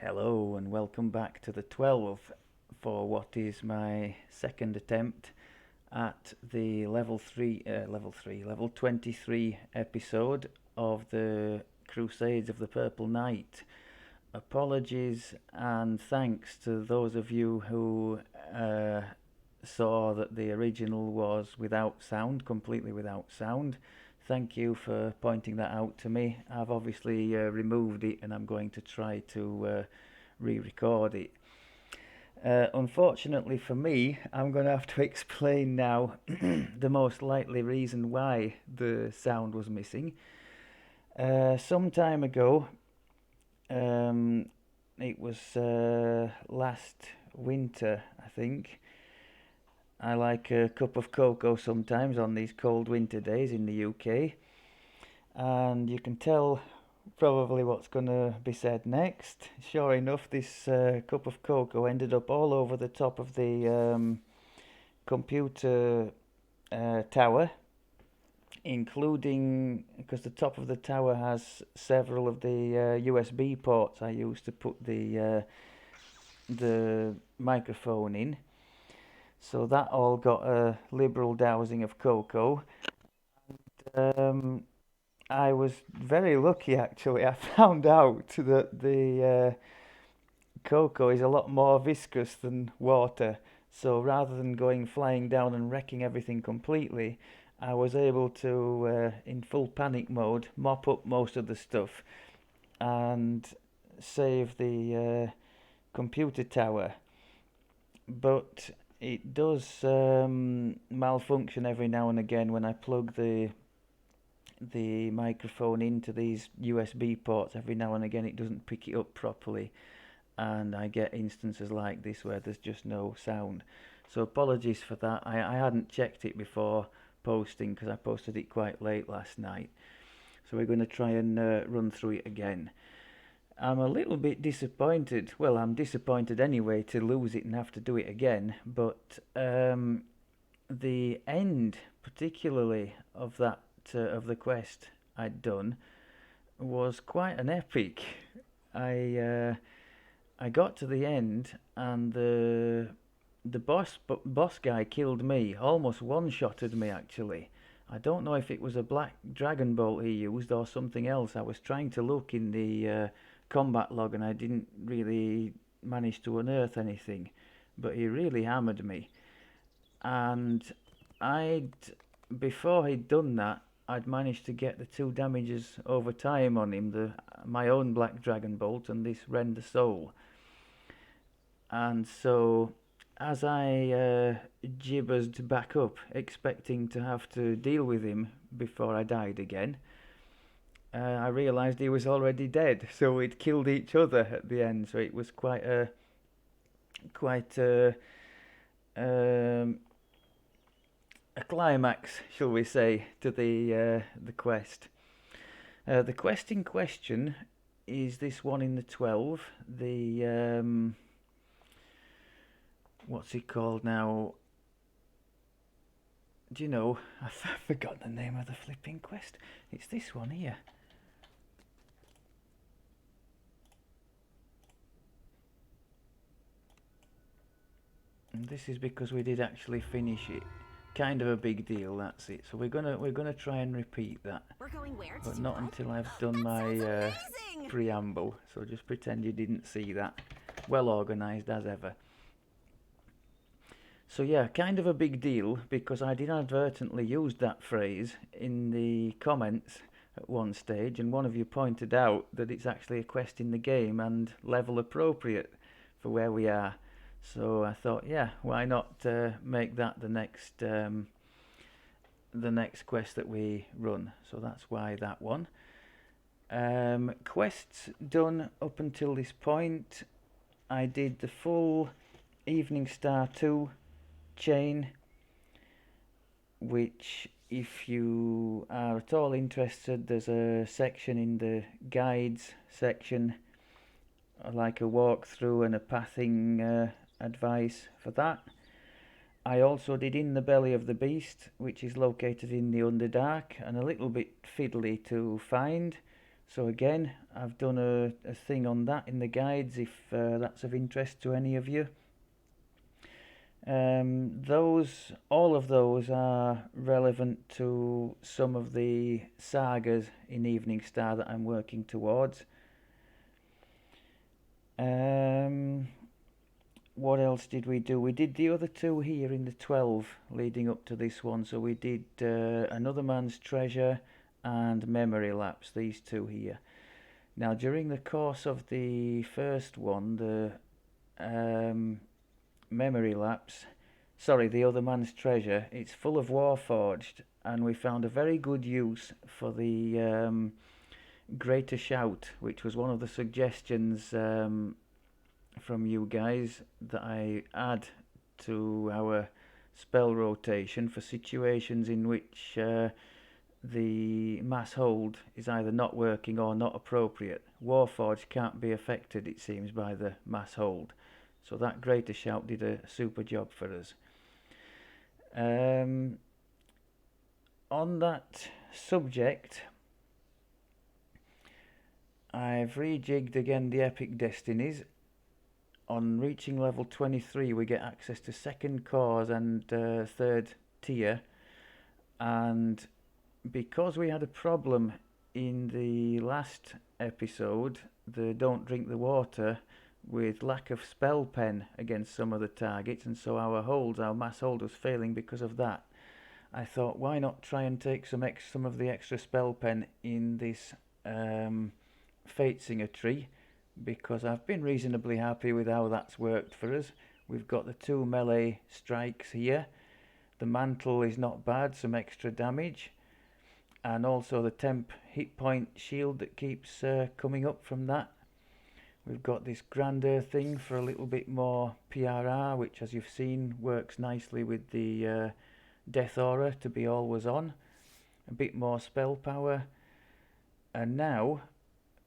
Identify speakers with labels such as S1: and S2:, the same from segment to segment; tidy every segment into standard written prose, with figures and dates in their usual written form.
S1: Hello and welcome back to the 12 for what is my second attempt at the level 23 episode of the Crusades of the Purple Knight. Apologies and thanks to those of you who saw that the original was without sound, completely without sound. Thank you for pointing that out to me. I've obviously removed it and I'm going to try to re-record it. Unfortunately for me, I'm going to have to explain now the most likely reason why the sound was missing. Some time ago, it was last winter, I think. I like a cup of cocoa sometimes on these cold winter days in the UK. And you can tell probably what's going to be said next. Sure enough, this cup of cocoa ended up all over the top of the computer tower, including because the top of the tower has several of the USB ports I use to put the microphone in. So that all got a liberal dousing of cocoa. I was very lucky actually. I found out that the cocoa is a lot more viscous than water. So rather than going flying down and wrecking everything completely, I was able to, in full panic mode, mop up most of the stuff and save the computer tower. But it does malfunction every now and again when I plug the microphone into these USB ports. Every now and again it doesn't pick it up properly and I get instances like this where there's just no sound. So apologies for that. I hadn't checked it before posting because I posted it quite late last night. So we're going to try and run through it again. I'm a little bit disappointed. Well, I'm disappointed anyway to lose it and have to do it again. But the end, particularly of that of the quest I'd done, was quite an epic. I I got to the end and the boss guy killed me, almost one-shotted me actually. I don't know if it was a black dragon bolt he used or something else. I was trying to look in the combat log and I didn't really manage to unearth anything, but he really hammered me. And I'd before he'd done that, I'd managed to get the two damages over time on him, my own black dragon bolt and this rend the soul. And so as I gibbered back up, expecting to have to deal with him before I died again, I realised he was already dead. So we'd killed each other at the end. So it was quite um, a climax, shall we say, to the quest. The quest in question is this one in the 12. What's it called now? Do you know? I've forgotten the name of the flipping quest. It's this one here. And this is because we did actually finish it. Kind of a big deal, that's it. So we're gonna try and repeat that.
S2: We're going where?
S1: But not until I've done my preamble. So just pretend you didn't see that. Well organised as ever. So yeah, kind of a big deal because I did inadvertently use that phrase in the comments at one stage, and one of you pointed out that it's actually a quest in the game and level appropriate for where we are. So I thought, yeah, why not make that the next quest that we run? So that's why that one. Quests done up until this point. I did the full Eveningstar 2 chain, which if you are at all interested, there's a section in the guides section, like a walkthrough and a pathing advice for that. I also did In the Belly of the Beast, which is located in the Underdark and a little bit fiddly to find, So again, I've done a thing on that in the guides if that's of interest to any of you. All of those are relevant to some of the sagas in Eveningstar that I'm working towards. What else did we do? We did the other two here in the 12 leading up to this one. So we did Another Man's Treasure and Memory Lapse, these two here. Now during the course of the first one, the Memory Lapse, sorry, the Other Man's Treasure, it's full of Warforged, and we found a very good use for the Greater Shout, which was one of the suggestions from you guys that I add to our spell rotation for situations in which the mass hold is either not working or not appropriate. Warforged can't be affected, it seems, by the mass hold, so that Greater Shout did a super job for us. On that subject, I've rejigged again the Epic Destinies. On reaching level 23 we get access to second cause and third tier, and because we had a problem in the last episode, the Don't Drink the Water, with lack of spell pen against some of the targets, and so our mass hold was failing because of that. I thought, why not try and take some of the extra spell pen in this Fatesinger tree, because I've been reasonably happy with how that's worked for us. We've got the 2 melee strikes here, the mantle is not bad, some extra damage, and also the temp hit point shield that keeps coming up from that. We've got this Grandeur thing for a little bit more PRR, which as you've seen works nicely with the Death Aura to be always on, a bit more spell power, and now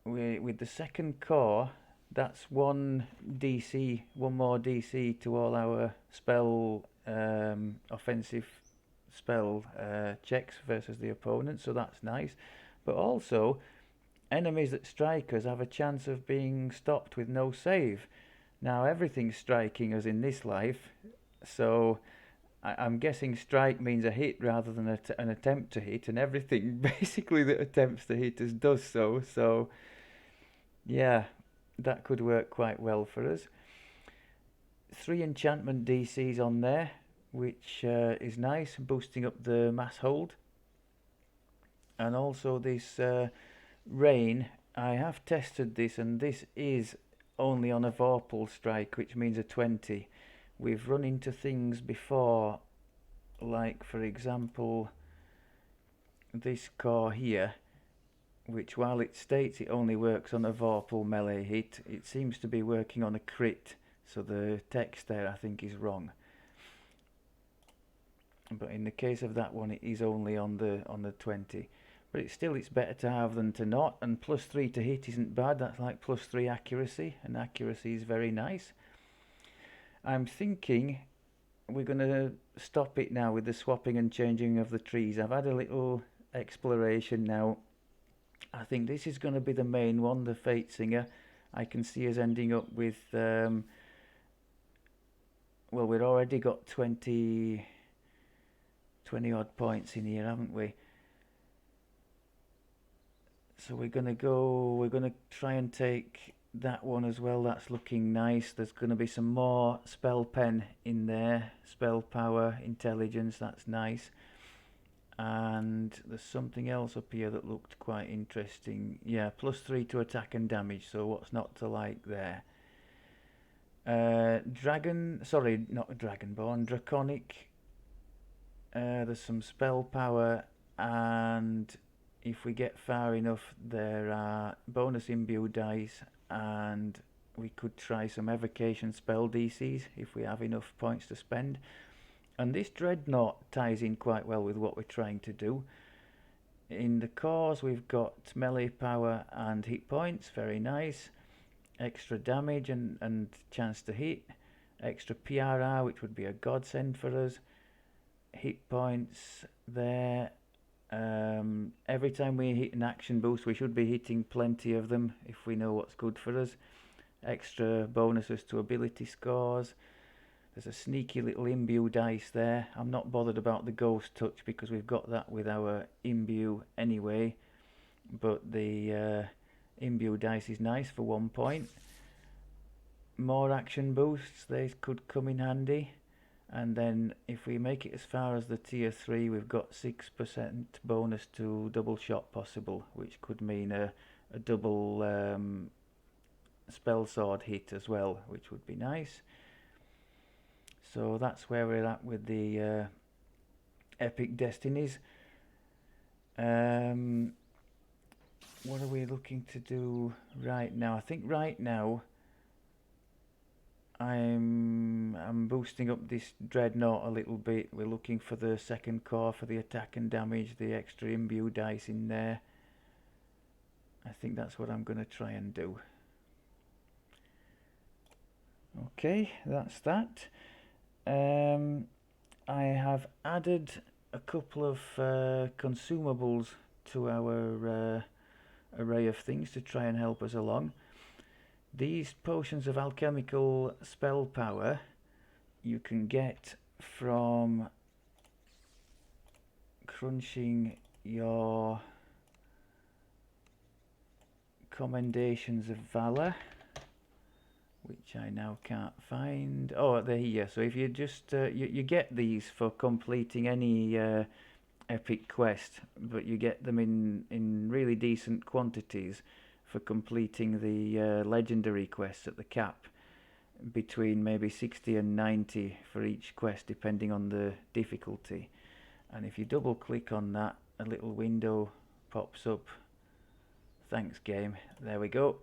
S1: with the second core, that's one more DC to all our spell offensive spell checks versus the opponent, so that's nice. But also, enemies that strike us have a chance of being stopped with no save. Now everything's striking us in this life, so I'm guessing strike means a hit rather than an attempt to hit, and everything basically that attempts to hit us does so. So yeah, that could work quite well for us. 3 enchantment DCs on there, which is nice, boosting up the mass hold. And also this rain, I have tested this, and this is only on a Vorpal strike, which means a 20. We've run into things before, like for example this core here, which while it states it only works on a Vorpal melee hit, it seems to be working on a crit, so the text there I think is wrong. But in the case of that one, it is only on the 20. But it's better to have than to not, and +3 to hit isn't bad. That's like +3 accuracy, and accuracy is very nice. I'm thinking we're going to stop it now with the swapping and changing of the trees. I've had a little exploration now. I think this is going to be the main one, the Fatesinger. I can see us ending up with well, we've already got 20 odd points in here, haven't we? So we're going to try and take that one as well. That's looking nice. There's going to be some more spell pen in there, spell power, intelligence, that's nice. And there's something else up here that looked quite interesting. Yeah, +3 to attack and damage, so what's not to like there? Draconic. There's some spell power, and if we get far enough there are bonus imbue dice, and we could try some evocation spell DCs if we have enough points to spend. And this Dreadnought ties in quite well with what we're trying to do. In the cores we've got melee power and hit points, very nice. Extra damage and chance to hit. Extra PRR, which would be a godsend for us. Hit points there. Every time we hit an action boost, we should be hitting plenty of them if we know what's good for us. Extra bonuses to ability scores. There's a sneaky little imbue dice there. I'm not bothered about the ghost touch because we've got that with our imbue anyway, but the imbue dice is nice for 1 point. More action boosts, they could come in handy. And then if we make it as far as the tier 3, we've got 6% bonus to double shot possible, which could mean a double spell sword hit as well, which would be nice. So that's where we're at with the epic destinies. What are we looking to do right now? I think right now I'm boosting up this dreadnought a little bit. We're looking for the second core for the attack and damage, the extra imbue dice in there. I think that's what I'm going to try and do. Okay, that's that. I have added a couple of consumables to our array of things to try and help us along. These potions of alchemical spell power you can get from crunching your commendations of valor, which I now can't find. Oh, they're here. So if you just you get these for completing any epic quest, but you get them in really decent quantities for completing the legendary quests at the cap, between maybe 60 and 90 for each quest depending on the difficulty. And if you double click on that, a little window pops up. Thanks game, there we go.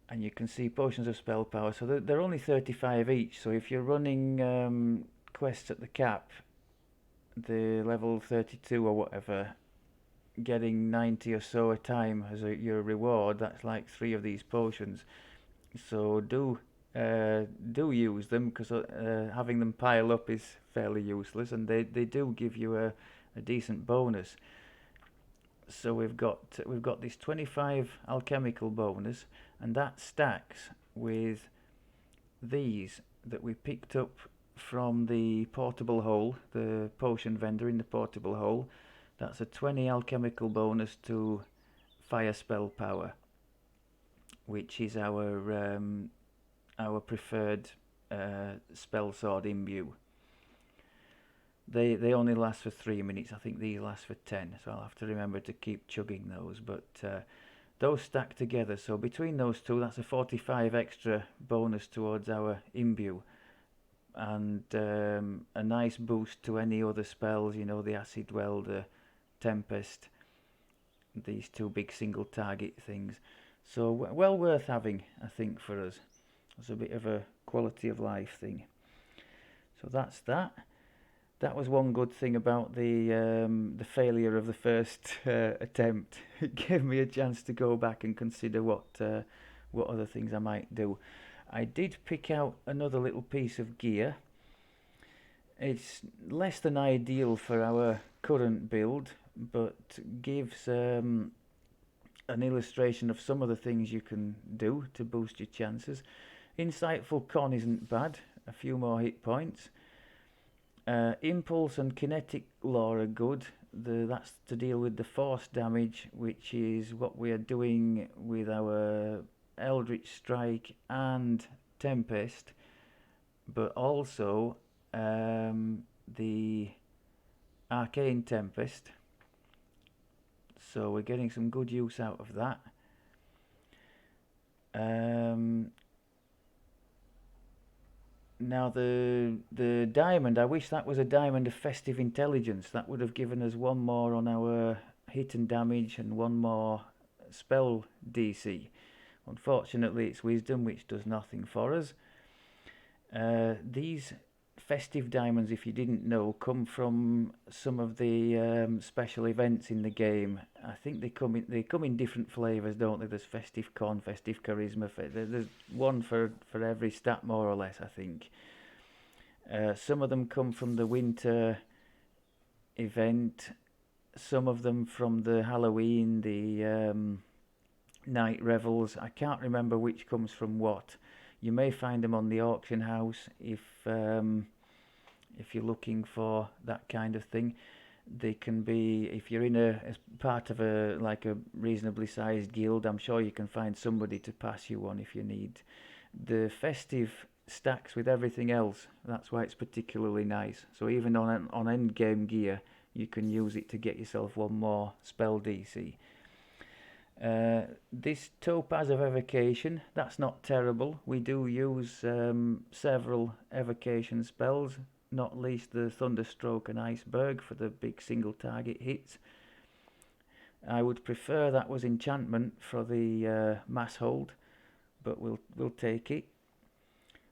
S1: And you can see potions of spell power, so they're only 35 each, so if you're running quests at the cap, the level 32 or whatever, getting 90 or so a time as your reward, that's like 3 of these potions. So do use them, because having them pile up is fairly useless, and they do give you a decent bonus. So we've got this 25 alchemical bonus, and that stacks with these that we picked up from the portable hole, the potion vendor in the portable hole. That's a 20 alchemical bonus to fire spell power, which is our preferred spell sword imbue. They only last for 3 minutes. I think these last for 10, so I'll have to remember to keep chugging those. But those stack together, so between those two, that's a 45 extra bonus towards our imbue, and a nice boost to any other spells. You know, the acid well, the tempest, these 2 big single target things. So well worth having, I think, for us. It's a bit of a quality of life thing. So that's that. That was one good thing about the failure of the first attempt. It gave me a chance to go back and consider what other things I might do. I did pick out another little piece of gear. It's less than ideal for our current build, but gives an illustration of some of the things you can do to boost your chances. Insightful Con isn't bad, a few more hit points. Impulse and kinetic law are good. That's to deal with the force damage, which is what we are doing with our Eldritch Strike and Tempest, but also the Arcane Tempest. So we're getting some good use out of that. Now the diamond, I wish that was a diamond of festive intelligence. That would have given us 1 more on our hit and damage and 1 more spell DC. Unfortunately it's wisdom, which does nothing for us. These festive diamonds, if you didn't know, come from some of the special events in the game. I think they come in different flavours, don't they? There's festive con, festive charisma. There's one for every stat, more or less, I think. Some of them come from the winter event. some of them from the Halloween, the night revels. I can't remember which comes from what. You may find them on the auction house if you're looking for that kind of thing. They can be, if you're in as part of a like a reasonably sized guild, I'm sure you can find somebody to pass you one if you need. The festive stacks with everything else. That's why it's particularly nice. So even on end game gear, you can use it to get yourself one more spell DC. This Topaz of Evocation, that's not terrible. We do use several evocation spells, not least the Thunderstroke and Iceberg for the big single target hits. I would prefer that was enchantment for the mass hold, but we'll take it.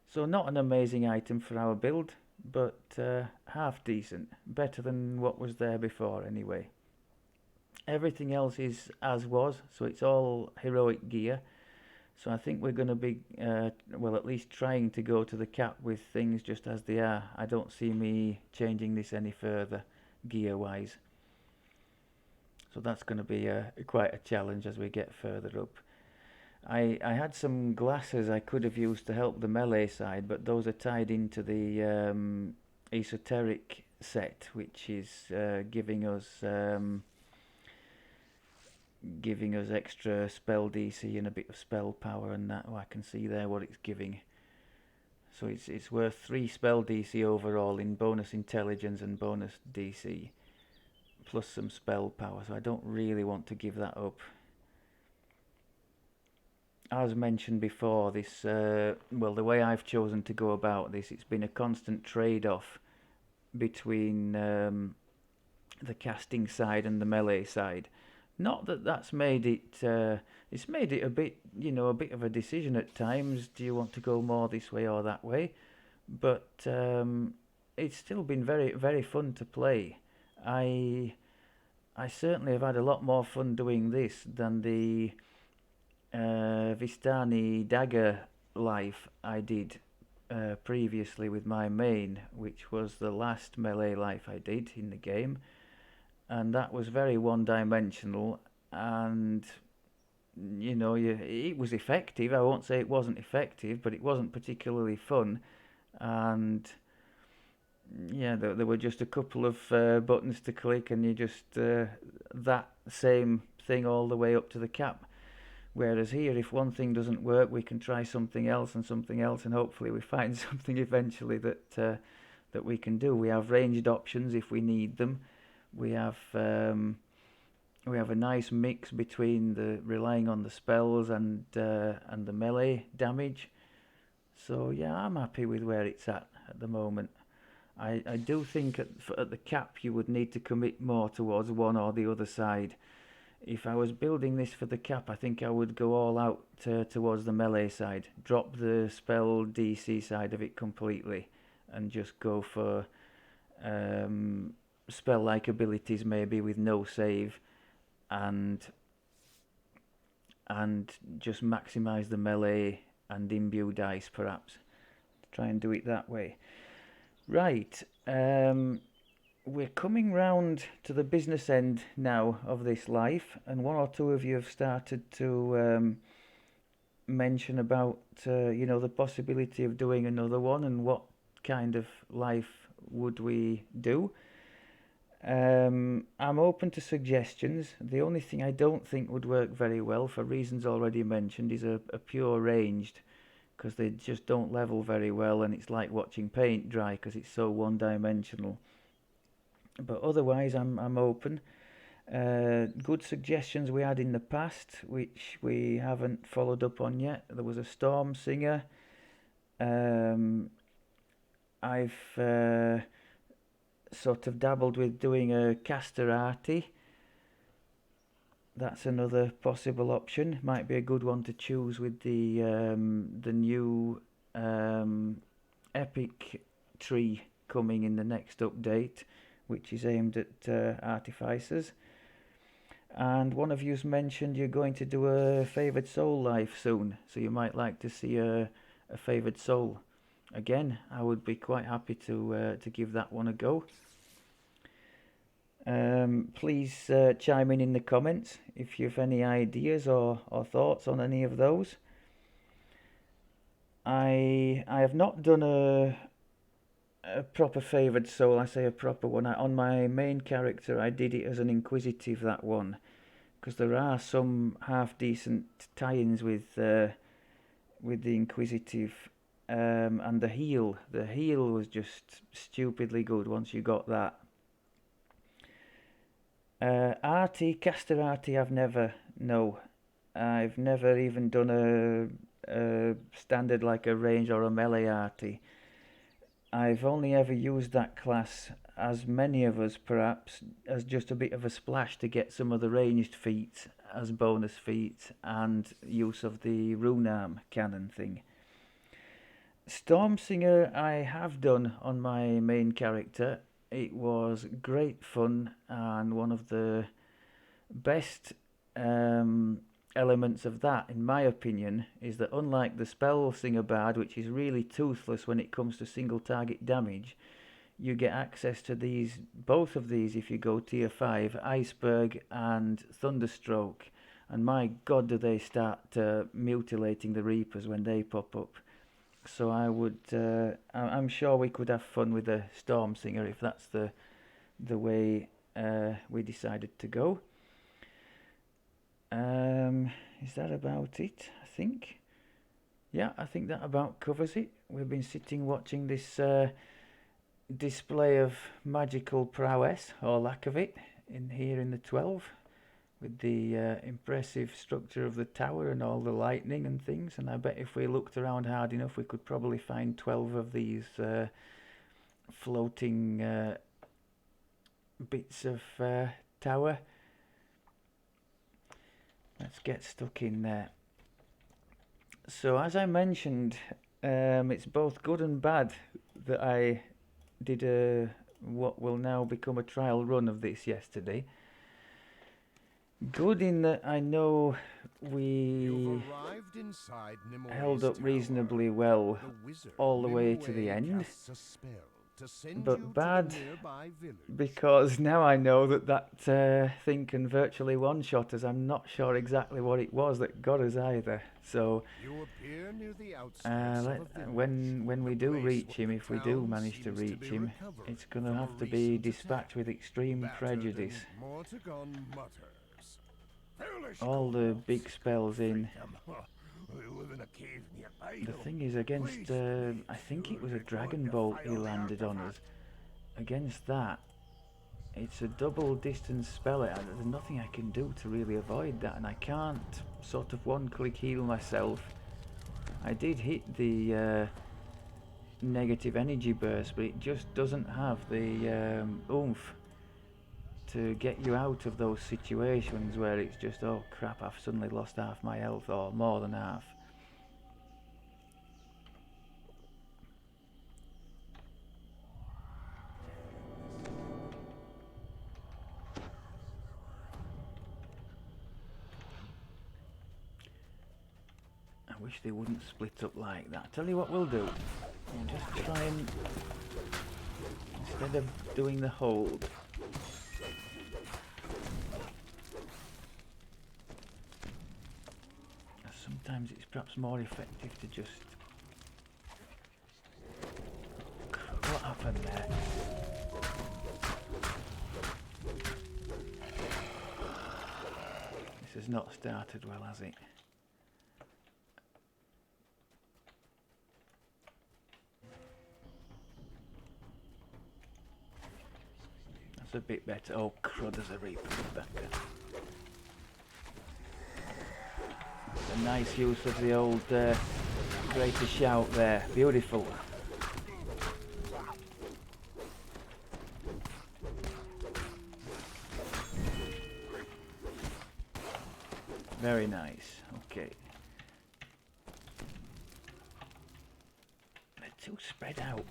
S1: So not an amazing item for our build, but half decent, better than what was there before anyway. Everything else is as was, so it's all heroic gear. So I think we're going to be, well, at least trying to go to the cap with things just as they are. I don't see me changing this any further gear-wise. So that's going to be quite a challenge as we get further up. I had some glasses I could have used to help the melee side, but those are tied into the esoteric set, which is giving us extra spell DC and a bit of spell power, and that. Oh, I can see there what it's giving. So it's worth 3 spell DC overall in bonus intelligence and bonus DC, plus some spell power. So I don't really want to give that up. As mentioned before, this well, the way I've chosen to go about this, it's been a constant trade-off between the casting side and the melee side. Not that that's made it. It's made it a bit, a bit of a decision at times. Do you want to go more this way or that way? But it's still been very, very fun to play. I certainly have had a lot more fun doing this than the Vistani dagger life I did previously with my main, which was the last melee life I did in the game. And that was very one-dimensional, and it was effective. I won't say it wasn't effective, but it wasn't particularly fun. And yeah, there were just a couple of buttons to click, and you just that same thing all the way up to the cap. Whereas here, if one thing doesn't work, we can try something else, and hopefully we find something eventually that we can do. We have ranged options if we need them. We have a nice mix between the relying on the spells and the melee damage. So yeah, I'm happy with where it's at the moment. I do think at the cap you would need to commit more towards one or the other side. If I was building this for the cap, I think I would go all out towards the melee side, drop the spell DC side of it completely, and just go for spell-like abilities maybe with no save, and just maximize the melee and imbue dice perhaps. Try and do it that way. Right, we're coming round to the business end now of this life, and one or two of you have started to mention about the possibility of doing another one, and what kind of life would we do. I'm open to suggestions. The only thing I don't think would work very well, for reasons already mentioned, is a pure ranged, because they just don't level very well, and it's like watching paint dry because it's so one-dimensional. But otherwise, I'm open. Good suggestions we had in the past, which we haven't followed up on yet. There was a Storm Singer. I've sort of dabbled with doing a Casterati. That's another possible option. Might be a good one to choose with the new epic tree coming in the next update, which is aimed at artificers. And one of you's mentioned you're going to do a favoured soul life soon, so you might like to see a favoured soul. Again, I would be quite happy to give that one a go. Please chime in the comments if you have any ideas or thoughts on any of those. I have not done a proper favoured soul. I say a proper one. On my main character, I did it as an inquisitive, that one, because there are some half decent tie-ins with the inquisitive, and the heal. The heal was just stupidly good once you got that. Arty, caster Arty, I've never even done a standard like a range or a melee Arty. I've only ever used that class, as many of us perhaps, as just a bit of a splash to get some of the ranged feats as bonus feats and use of the rune arm cannon thing. Stormsinger I have done on my main character. It was great fun, and one of the best elements of that, in my opinion, is that unlike the Spellsinger Bard, which is really toothless when it comes to single target damage, you get access to both of these if you go tier 5, Iceberg and Thunderstroke, and my god do they start mutilating the Reapers when they pop up. So I'm sure we could have fun with the Stormsinger if that's the way we decided to go. Is that about it? I think. Yeah, I think that about covers it. We've been sitting watching this display of magical prowess, or lack of it, here in the 12, with the impressive structure of the tower and all the lightning and things. And I bet if we looked around hard enough, we could probably find 12 of these floating bits of tower. Let's get stuck in there. So as I mentioned, it's both good and bad that I did what will now become a trial run of this yesterday. Good in that I know we held up reasonably well all the way to the end. But bad because now I know that thing can virtually one-shot us. I'm not sure exactly what it was that got us either. So when we do reach him, if we do manage to reach him, it's going to have to be dispatched with extreme prejudice. All the big spells in. The thing is, against I think it was a Dragon Bolt he landed on us. Against that, it's a double distance spell. There's nothing I can do to really avoid that, and I can't sort of one-click heal myself. I did hit the negative energy burst, but it just doesn't have the oomph to get you out of those situations where it's just, oh crap, I've suddenly lost half my health, or more than half. I wish they wouldn't split up like that. Tell you what we'll do. We'll just try and, instead of doing the hold, sometimes it's perhaps more effective to just... What happened there? This has not started well, has it? That's a bit better. Oh crud, there's a Reaper better. A nice use of the old greater shout there. Beautiful. Very nice. Okay. They're too spread out.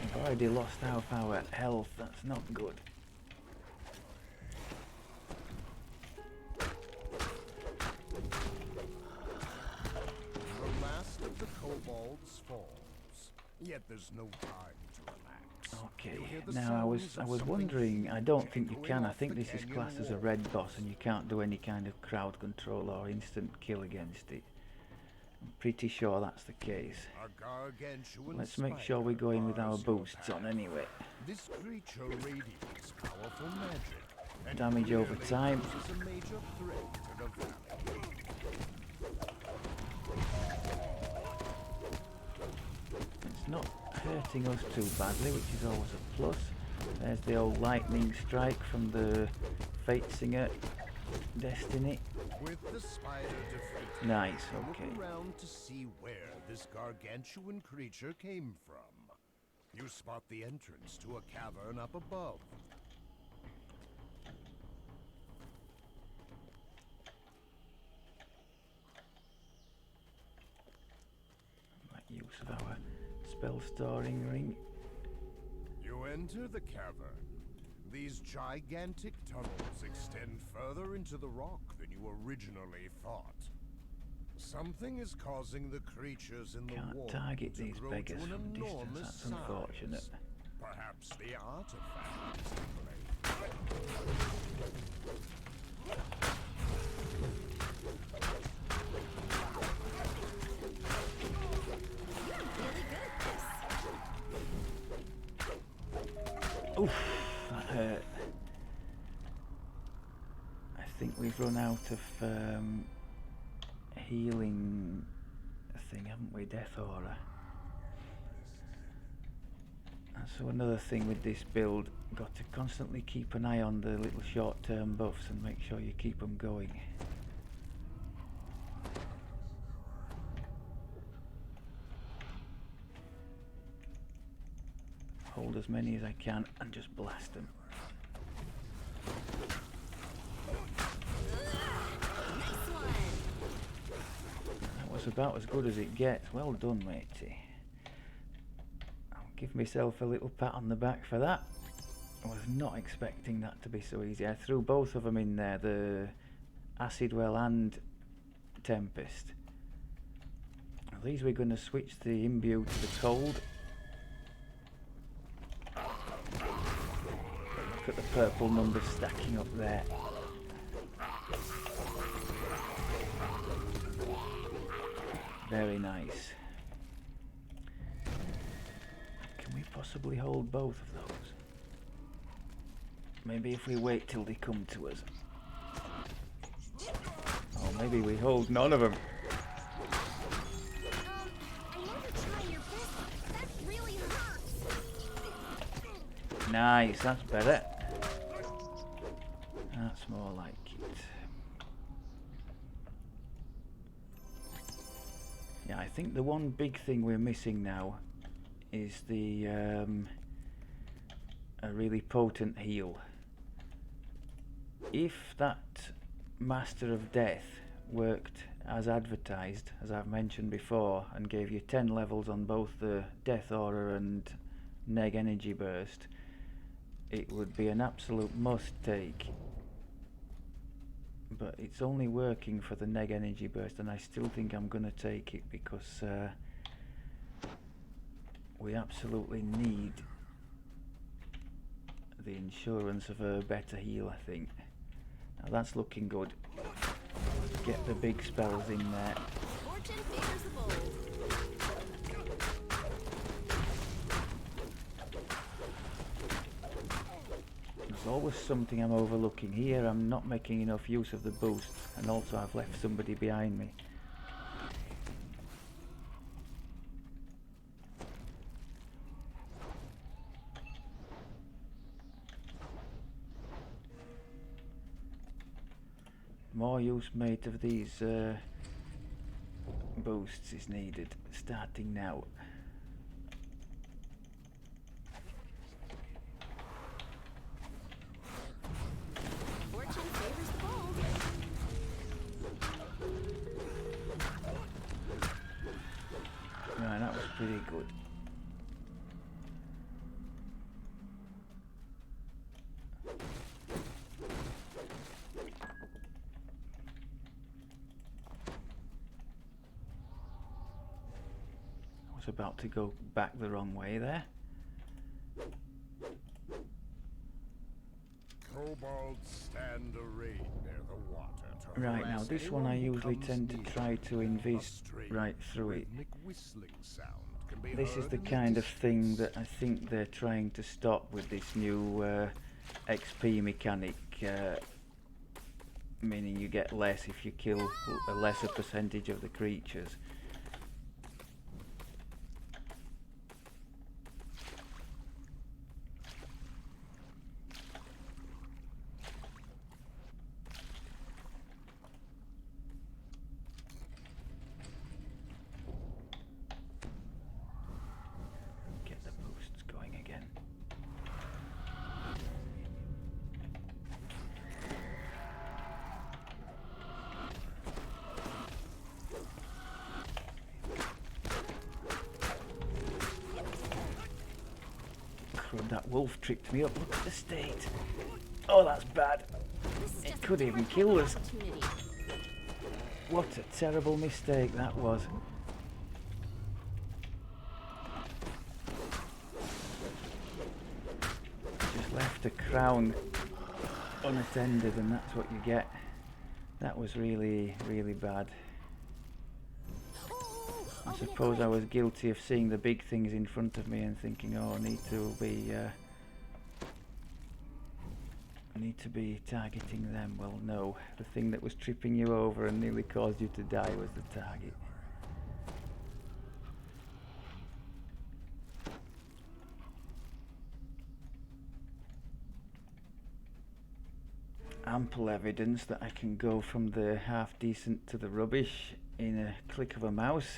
S1: We've already lost half our health. That's not good.
S2: Yet there's no time to relax.
S1: Okay,
S2: You hear the
S1: now I
S2: sounds of
S1: was
S2: something
S1: wondering, I
S2: huge
S1: don't think you
S2: echoing
S1: can, I
S2: off
S1: think
S2: the
S1: this is
S2: canyon
S1: classed as a
S2: wall.
S1: red boss and you can't do any kind of crowd control or instant kill against it. I'm pretty sure that's the case.
S2: A gargantuan
S1: Let's make sure we
S2: spider
S1: go in with our
S2: bars your
S1: boosts on
S2: path.
S1: anyway.
S2: This creature radiates powerful magic and
S1: Damage over
S2: clearly
S1: time.
S2: poses a major threat to the valley.
S1: It's not hurting us too badly, which is always a plus. There's the old lightning strike from the Fate Singer Destiny.
S2: With the spider defeated,
S1: Nice, okay.
S2: look around to see where this gargantuan creature came from. You spot the entrance to a cavern up above.
S1: Make use of our spell storing ring.
S2: You enter the cavern. These gigantic tunnels extend further into the rock than you originally thought. Something is causing the creatures in the
S1: Can't
S2: wall
S1: target
S2: to
S1: these
S2: grow
S1: beggars
S2: to an
S1: from distance,
S2: enormous
S1: that's
S2: size.
S1: unfortunate.
S2: Perhaps the artifact is to blame.
S1: Oof, that hurt. I think we've run out of healing thing, haven't we? Death Aura. And so another thing with this build, got to constantly keep an eye on the little short-term buffs and make sure you keep them going. Hold as many as I can and just blast them. That was about as good as it gets. Well done, matey. I'll give myself a little pat on the back for that. I was not expecting that to be so easy. I threw both of them in there, the Acid Well and Tempest. Now these we're going to switch the Imbue to the Cold. Look at the purple numbers stacking up there. Very nice. Can we possibly hold both of those? Maybe if we wait till they come to us. Or maybe we hold none of them.
S3: I know you're trying your best, but that really hurts.
S1: Nice, that's better. That's more like it. Yeah, I think the one big thing we're missing now is the a really potent heal. If that Master of Death worked as advertised, as I've mentioned before, and gave you 10 levels on both the Death Aura and Neg Energy Burst, it would be an absolute must take. But it's only working for the Neg Energy Burst, and I still think I'm going to take it because we absolutely need the insurance of a better heal, I think. Now that's looking good. Let's get the big spells in there.
S3: Fortune favors the bold.
S1: There's always something I'm overlooking. Here I'm not making enough use of the boosts, and also I've left somebody behind me. More use made of these boosts is needed, starting now.
S3: Fortune favors the bold.
S1: Right, that was pretty good. was about to go back the wrong way there.
S2: Kobolds stand arrayed near the water to
S1: Right, now
S2: harass
S1: this one I
S2: anyone who
S1: usually
S2: comes
S1: tend to
S2: near.
S1: try to
S2: A
S1: invis
S2: strange
S1: right through it.
S2: rhythmic whistling sound can be
S1: This is
S2: heard
S1: the
S2: in
S1: kind of thing
S2: distance.
S1: that I think they're trying to stop with this new XP mechanic, meaning you get less if you kill a lesser percentage of the creatures. Get the boosts going again. Crud, that wolf tricked me up. Look at the state. Oh, that's bad.
S3: This is
S1: It
S3: just a
S1: could even
S3: different
S1: kill
S3: kind of
S1: us.
S3: opportunity.
S1: What a terrible mistake that was. Just left a crown unattended and that's what you get. That was really, really bad. I suppose I was guilty of seeing the big things in front of me and thinking, oh, I need to be targeting them. Well, no, the thing that was tripping you over and nearly caused you to die was the target. Ample evidence that I can go from the half decent to the rubbish in a click of a mouse.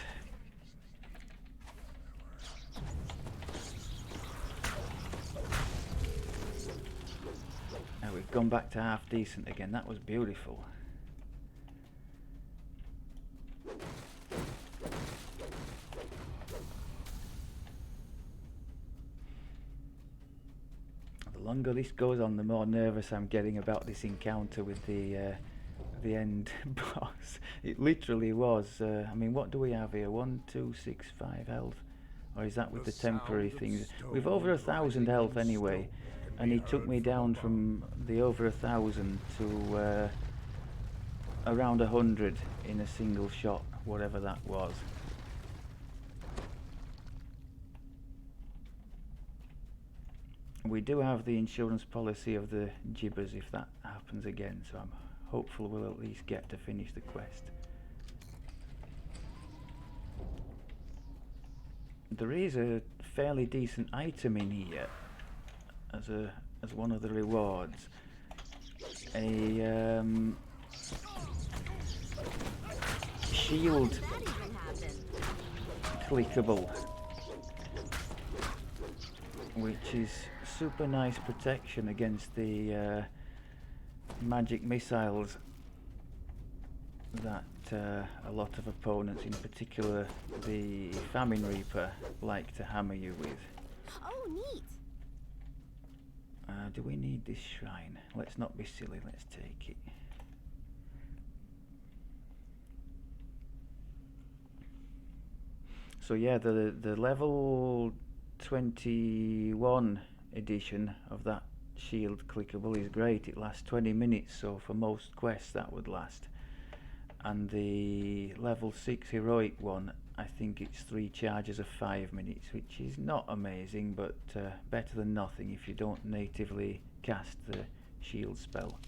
S1: Now we've gone back to half decent again. That was beautiful. The longer this goes on, the more nervous I'm getting about this encounter with the end boss. It literally was. I mean, what do we have here? 1, 2, 6, 5 health, or is that with the temporary things? We've over 1,000 health anyway, and he took me down from the over 1,000 to around 100 in a single shot, whatever that was. We do have the insurance policy of the gibbers if that happens again, so I'm hopeful we'll at least get to finish the quest. There is a fairly decent item in here as one of the rewards. A shield
S3: That even happened.
S1: clickable, which is super nice protection against the magic missiles that a lot of opponents, in particular the Famine Reaper, like to hammer you with.
S3: Oh, neat.
S1: Do we need this shrine? Let's not be silly, let's take it. So yeah, the level 21 edition of that shield clickable is great. It lasts 20 minutes, so for most quests that would last. And the level 6 heroic one, I think it's 3 charges of 5 minutes, which is not amazing, but better than nothing if you don't natively cast the shield spell.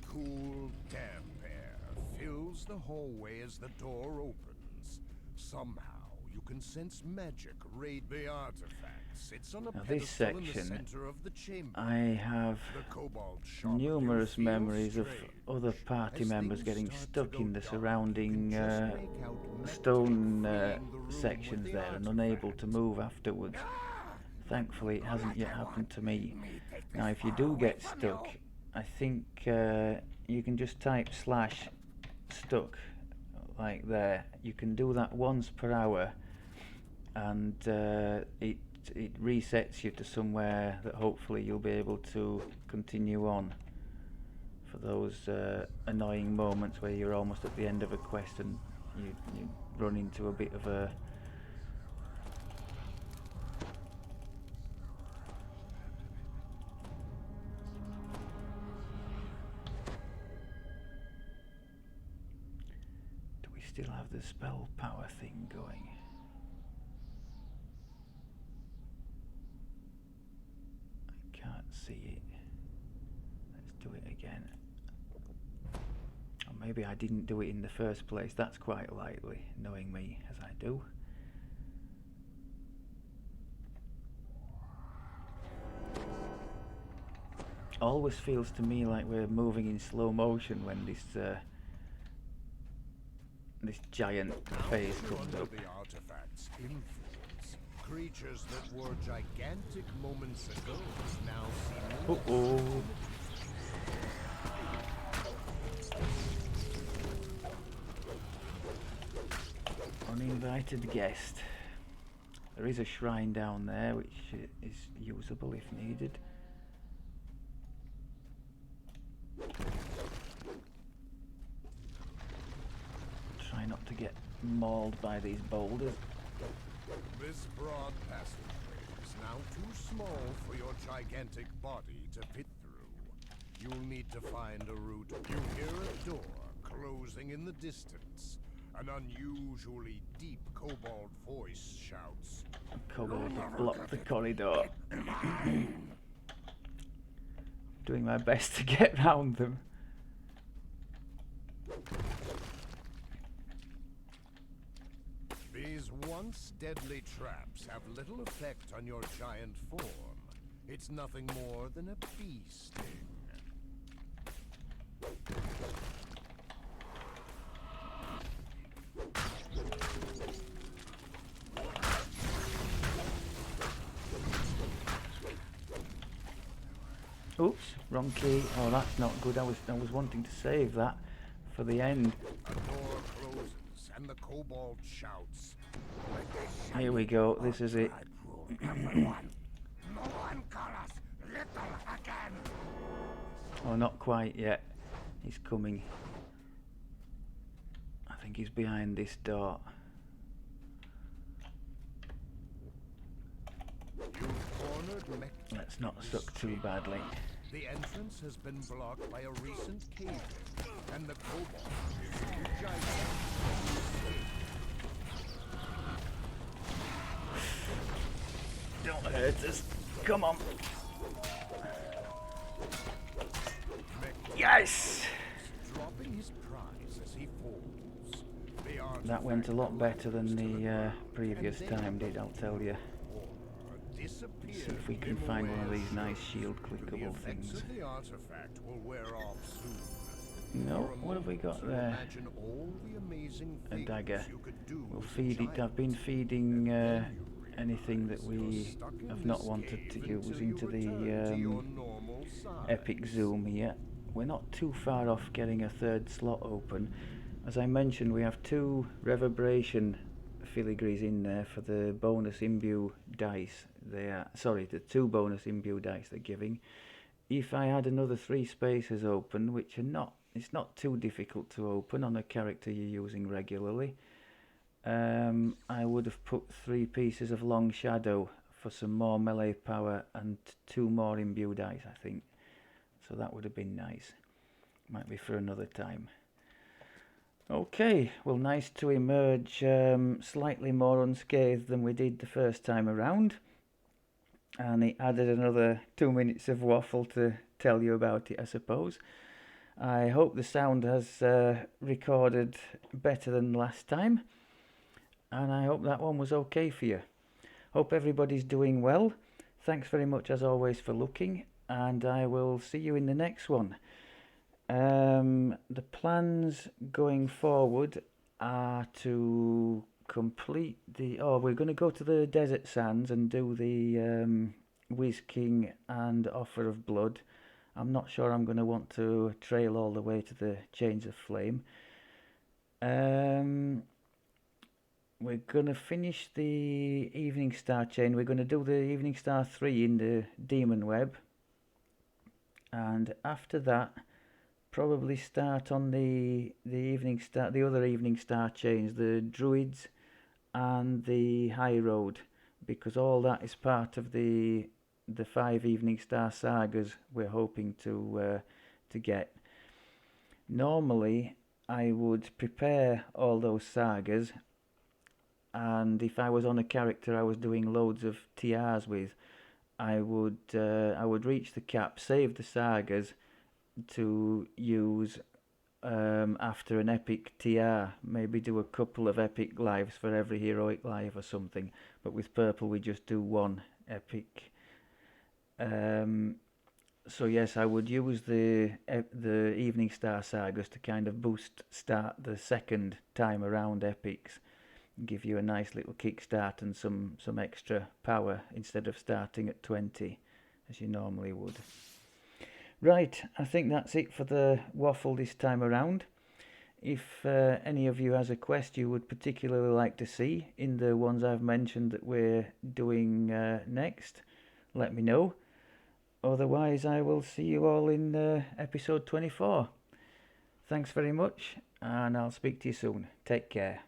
S2: Cool, damp air fills the hallway as the door opens. Somehow, you can sense magic raid the artifact. Sits on a
S1: Now this
S2: pedestal in the
S1: section,
S2: center of the chamber.
S1: I have
S2: The kobold shaman
S1: numerous
S2: feels
S1: memories of
S2: strange
S1: other party
S2: as
S1: members
S2: things
S1: getting
S2: start to
S1: stuck
S2: go
S1: in the
S2: dark.
S1: surrounding
S2: You can just make out magic
S1: stone
S2: filling the room
S1: sections
S2: with the
S1: there and unable to
S2: artifact.
S1: move afterwards. Thankfully it hasn't yet happened to me. Now if you do get stuck, I think you can just type /stuck like there. You can do that once per hour and it resets you to somewhere that hopefully you'll be able to continue on for those annoying moments where you're almost at the end of a quest and you run into a bit of a still have the spell power thing going. I can't see it. Let's do it again. Or maybe I didn't do it in the first place. That's quite likely, knowing me as I do. Always feels to me like we're moving in slow motion when this giant phase comes up.
S2: The artifact's influence. Creatures that were gigantic moments ago now seem
S1: Uh-oh. Uninvited guest. There is a shrine down there which is usable if needed. Try not to get mauled by these boulders.
S2: This broad passageway is now too small for your gigantic body to fit through. You'll need to find a route. You hear a door closing in the distance. An unusually deep kobold voice shouts,
S1: Kobold have blocked the corridor. Doing my best to get round them.
S2: These once deadly traps have little effect on your giant form. It's nothing more than a bee sting.
S1: Oops, wrong key. Oh, that's not good. I was wanting to save that for the end.
S2: A door closes and the kobold shouts.
S1: Here we go. This is it. Oh, not quite yet. He's coming. I think he's behind this door. Let's not suck too badly.
S2: The entrance has been blocked by a recent cave, and the kobold is gigantic.
S1: Don't hurt us. Come on. Yes!
S2: Dropping his prize as he falls.
S1: That went a lot better than the previous time did, I'll tell you. See if we can find one of these nice shield clickable things.
S2: The artifact will wear off soon.
S1: No, what have we got there? A dagger. We'll feed it. I've been feeding anything that we have not wanted to use into the epic zoom here. We're not too far off getting a third slot open. As I mentioned, we have 2 reverberation filigrees in there for the bonus imbue dice. The 2 bonus imbue dice they're giving. If I had another 3 spaces open, which are not, it's not too difficult to open on a character you're using regularly, I would have put 3 pieces of long shadow for some more melee power and 2 more imbue dice, I think. So that would have been nice. Might be for another time. Okay, well, nice to emerge slightly more unscathed than we did the first time around. And it added another 2 minutes of waffle to tell you about it, I suppose. I hope the sound has recorded better than last time. And I hope that one was okay for you. Hope everybody's doing well. Thanks very much as always for looking. And I will see you in the next one. The plans going forward are to complete the... Oh, we're going to go to the Desert Sands and do the Whiz King and Offer of Blood. I'm not sure I'm going to want to trail all the way to the Chains of Flame. We're going to finish the Eveningstar chain. We're going to do the Eveningstar 3 in the Demon Web. And after that, probably start on the Eveningstar, the other Eveningstar chains, the Druids and the High Road, because all that is part of the 5 Eveningstar sagas we're hoping to get. Normally, I would prepare all those sagas, and if I was on a character I was doing loads of TRs with, I would reach the cap, save the sagas to use after an epic TR. Maybe do a couple of epic lives for every heroic life or something. But with purple we just do one epic. So yes, I would use the Eveningstar sagas to kind of start the second time around epics, give you a nice little kickstart and some extra power instead of starting at 20 as you normally would. Right, I think that's it for the waffle this time around. If any of you has a quest you would particularly like to see in the ones I've mentioned that we're doing next, let me know. Otherwise, I will see you all in episode 24. Thanks very much, and I'll speak to you soon. Take care.